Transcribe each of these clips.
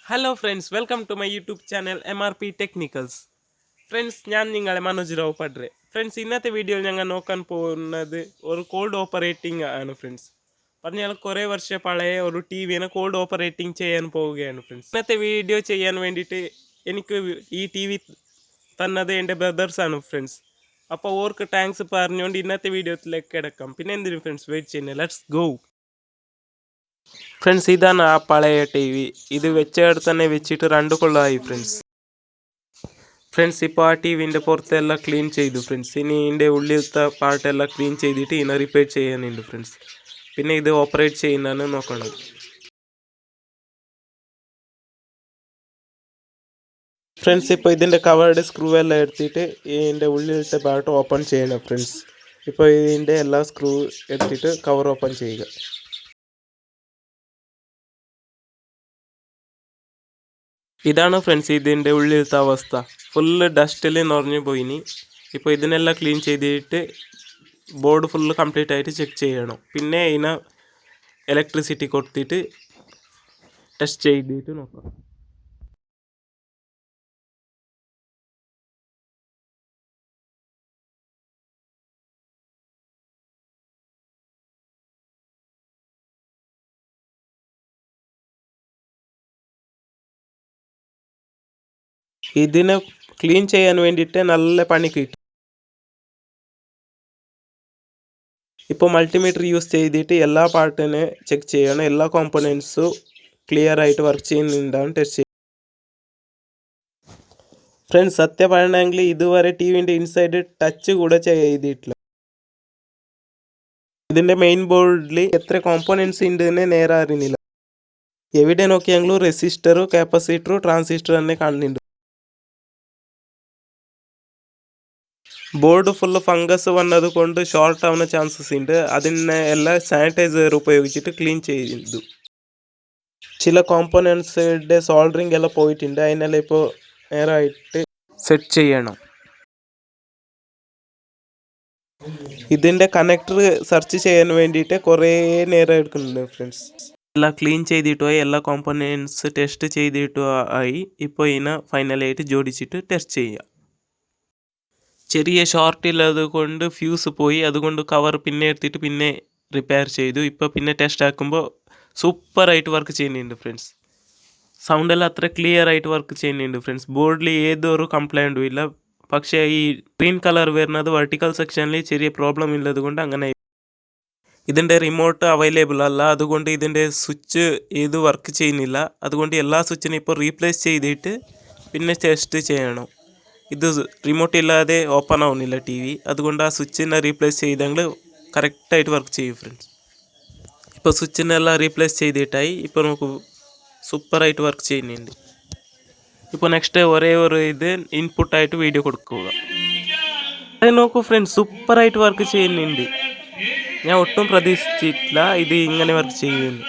Hello friends, welcome to my YouTube channel MRP Technicals. Friends, ഞാൻ നിങ്ങളെ Manoj Rao Padre. Friends, ഇന്നത്തെ വീഡിയോയിൽ ഞങ്ങൾ നോക്കാൻ പോകുന്നത് ഒരു കോൾഡ് ഓപ്പറേറ്റിംഗ് ആണ് ഫ്രണ്ട്സ്. പറഞ്ഞാൽ കുറേ വർഷം പഴയ ഒരു ടി വിനെ കോൾഡ് ഓപ്പറേറ്റിംഗ് ചെയ്യാൻ പോവുകയാണ് ഫ്രണ്ട്സ്. ഇന്നത്തെ വീഡിയോ ചെയ്യാൻ വേണ്ടിയിട്ട് എനിക്ക് ഈ ടി വി തന്നത് എൻ്റെ ബ്രദേഴ്സാണ് ഫ്രണ്ട്സ്. അപ്പോൾ ഓർക്ക് താങ്ക്സ് പറഞ്ഞുകൊണ്ട് ഇന്നത്തെ വീഡിയോത്തിലേക്ക് കിടക്കാം. പിന്നെ എന്തിനും ഫ്രണ്ട്സ് വെയിറ്റ് ചെയ്യുന്നത്, ലെറ്റ്സ് ഗോ. ഫ്രണ്ട്സ്, ഇതാണ് ആ പഴയ ടി വി. ഇത് വെച്ചവിടെ തന്നെ വെച്ചിട്ട് 2 കൊല്ലമായി ഫ്രണ്ട്സ്. ഇപ്പോൾ ആ ടി വിൻ്റെ പുറത്തെല്ലാം ക്ലീൻ ചെയ്തു ഫ്രണ്ട്സ്. ഇനി ഇതിൻ്റെ ഉള്ളിലത്തെ പാർട്ടെല്ലാം ക്ലീൻ ചെയ്തിട്ട് ഇതിനെ റിപ്പയർ ചെയ്യാനുണ്ട് ഫ്രണ്ട്സ്. പിന്നെ ഇത് ഓപ്പറേറ്റ് ചെയ്യുന്നതാണ് നോക്കണം ഫ്രണ്ട്സ്. ഇപ്പോൾ ഇതിൻ്റെ കവേർഡ് സ്ക്രൂ എല്ലാം എടുത്തിട്ട് ഇതിൻ്റെ ഉള്ളിലത്തെ പാർട്ട് ഓപ്പൺ ചെയ്യണം ഫ്രണ്ട്സ്. ഇപ്പോൾ ഇതിൻ്റെ എല്ലാ സ്ക്രൂ എടുത്തിട്ട് കവർ ഓപ്പൺ ചെയ്യുക. ഇതാണ് ഫ്രണ്ട്സ് ഇതിൻ്റെ ഉള്ളിലത്തെ അവസ്ഥ. ഫുള്ള് ഡസ്റ്റിൽ നിറഞ്ഞു പോയിനി. ഇപ്പോൾ ഇതിനെല്ലാം ക്ലീൻ ചെയ്തിട്ട് ബോർഡ് ഫുള്ള് കംപ്ലീറ്റ് ആയിട്ട് ചെക്ക് ചെയ്യണം. പിന്നെ ഇതിനെ ഇലക്ട്രിസിറ്റി കൊടുത്തിട്ട് ടെസ്റ്റ് ചെയ്തിട്ട് നോക്കാം. ഇതിനെ ക്ലീൻ ചെയ്യാൻ വേണ്ടിയിട്ട് നല്ല പണി കിട്ടും. ഇപ്പോൾ മൾട്ടിമീറ്റർ യൂസ് ചെയ്തിട്ട് എല്ലാ പാർട്ടിനെ ചെക്ക് ചെയ്യണം. എല്ലാ കോമ്പണൻസും ക്ലിയർ ആയിട്ട് വർക്ക് ചെയ്യുന്നുണ്ടാവും ടെസ്റ്റ് ചെയ്യണം. ഫ്രണ്ട്സ്, സത്യം പറയണമെങ്കിൽ ഇതുവരെ ടി വിൻ്റെ ഇൻസൈഡ് ടച്ച് കൂടെ ചെയ്തിട്ടില്ല. ഇതിൻ്റെ മെയിൻ ബോർഡിൽ എത്ര കോമ്പണൻസ് ഉണ്ട് എന്ന് നേരെ അറിയുന്നില്ല. എവിടെ നോക്കിയെങ്കിലും റെസിസ്റ്ററും കപ്പാസിറ്ററും ട്രാൻസിസ്റ്റർ തന്നെ കാണുന്നുണ്ട്. ബോർഡ് ഫുള്ള് ഫംഗസ് വന്നത് കൊണ്ട് ഷോർട്ട് ആവുന്ന ചാൻസസ് ഉണ്ട്. അതിനെ എല്ലാം സാനിറ്റൈസർ ഉപയോഗിച്ചിട്ട് ക്ലീൻ ചെയ്തു. ചില കോമ്പോണൻസിൻ്റെ സോൾഡറിങ് എല്ലാം പോയിട്ടുണ്ട്. അതിനെല്ലാം ഇപ്പോൾ നേരായിട്ട് സെറ്റ് ചെയ്യണം. ഇതിൻ്റെ കണക്ടർ സെർച്ച് ചെയ്യാൻ വേണ്ടിയിട്ട് കുറേ നേരം എടുക്കുന്നുണ്ട് ഫ്രണ്ട്സ്. എല്ലാം ക്ലീൻ ചെയ്തിട്ടോ എല്ലാ കോമ്പോണൻസ് ടെസ്റ്റ് ചെയ്തിട്ടോ ആയി. ഇപ്പോൾ ഇതിനെ ഫൈനലായിട്ട് ജോഡിച്ചിട്ട് ടെസ്റ്റ് ചെയ്യാം. ചെറിയ ഷോർട്ട് ഇല്ലാതെ കൊണ്ട് ഫ്യൂസ് പോയി. അതുകൊണ്ട് കവർ പിന്നെ എടുത്തിട്ട് പിന്നെ റിപ്പയർ ചെയ്തു. ഇപ്പോൾ പിന്നെ ടെസ്റ്റ് ആക്കുമ്പോൾ സൂപ്പറായിട്ട് വർക്ക് ചെയ്യുന്നുണ്ട് ഫ്രണ്ട്സ്. സൗണ്ടെല്ലാം അത്ര ക്ലിയർ ആയിട്ട് വർക്ക് ചെയ്യുന്നുണ്ട് ഫ്രണ്ട്സ്. ബോർഡിൽ ഏതൊരു കംപ്ലൈൻറ്റും ഇല്ല. പക്ഷേ ഈ ഗ്രീൻ കളർ വരുന്നത് വെർട്ടിക്കൽ സെക്ഷനിൽ ചെറിയ പ്രോബ്ലം ഉള്ളത് കൊണ്ട് അങ്ങനെ. ഇതിൻ്റെ റിമോട്ട് അവൈലബിൾ അല്ല. അതുകൊണ്ട് ഇതിൻ്റെ സ്വിച്ച് ഏത് വർക്ക് ചെയ്യുന്നില്ല. അതുകൊണ്ട് എല്ലാ സ്വിച്ചിനും ഇപ്പോൾ റീപ്ലേസ് ചെയ്തിട്ട് പിന്നെ ടെസ്റ്റ് ചെയ്യണം. ഇത് റിമോട്ട് ഇല്ലാതെ ഓപ്പൺ ആവുന്നില്ല ടി വി. അതുകൊണ്ട് ആ സ്വിച്ചിനെ റീപ്ലേസ് ചെയ്തെങ്കിൽ കറക്റ്റായിട്ട് വർക്ക് ചെയ്യും ഫ്രണ്ട്സ്. ഇപ്പോൾ സ്വിച്ചിനെല്ലാം റീപ്ലേസ് ചെയ്തിട്ടായി. ഇപ്പോൾ നമുക്ക് സൂപ്പറായിട്ട് വർക്ക് ചെയ്യുന്നുണ്ട്. ഇപ്പോൾ നെക്സ്റ്റ് ഒരേ ഒരു ഇത് ഇൻപുട്ടായിട്ട് വീഡിയോ കൊടുക്കുക. അത് നോക്കൂ ഫ്രണ്ട്സ്, സൂപ്പറായിട്ട് വർക്ക് ചെയ്യുന്നുണ്ട്. ഞാൻ ഒട്ടും പ്രതീക്ഷിച്ചിട്ടില്ല ഇത് ഇങ്ങനെ വർക്ക് ചെയ്യുമെന്ന്.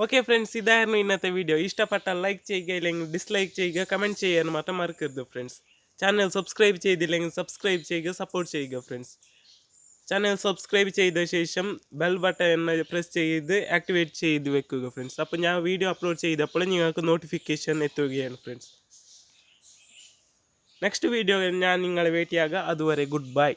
ഓക്കെ ഫ്രണ്ട്സ്, ഇതായിരുന്നു ഇന്നത്തെ വീഡിയോ. ഇഷ്ടപ്പെട്ടാൽ ലൈക്ക് ചെയ്യുക, ഇല്ലെങ്കിൽ ഡിസ്ലൈക്ക് ചെയ്യുക, കമൻറ്റ് ചെയ്യാൻ മാത്രം മറക്കരുത് ഫ്രണ്ട്സ്. ചാനൽ സബ്സ്ക്രൈബ് ചെയ്തില്ലെങ്കിൽ സബ്സ്ക്രൈബ് ചെയ്യുക, സപ്പോർട്ട് ചെയ്യുക ഫ്രണ്ട്സ്. ചാനൽ സബ്സ്ക്രൈബ് ചെയ്ത ശേഷം ബെൽ ബട്ടൺ എന്ന് പ്രസ് ചെയ്ത് ആക്ടിവേറ്റ് ചെയ്ത് വെക്കുക ഫ്രണ്ട്സ്. അപ്പോൾ ഞാൻ വീഡിയോ അപ്ലോഡ് ചെയ്തപ്പോൾ നിങ്ങൾക്ക് നോട്ടിഫിക്കേഷൻ എത്തുകയാണ് ഫ്രണ്ട്സ്. നെക്സ്റ്റ് വീഡിയോ ഞാൻ നിങ്ങളെ വെയിറ്റ് ചെയ്യുക. അതുവരെ ഗുഡ് ബൈ.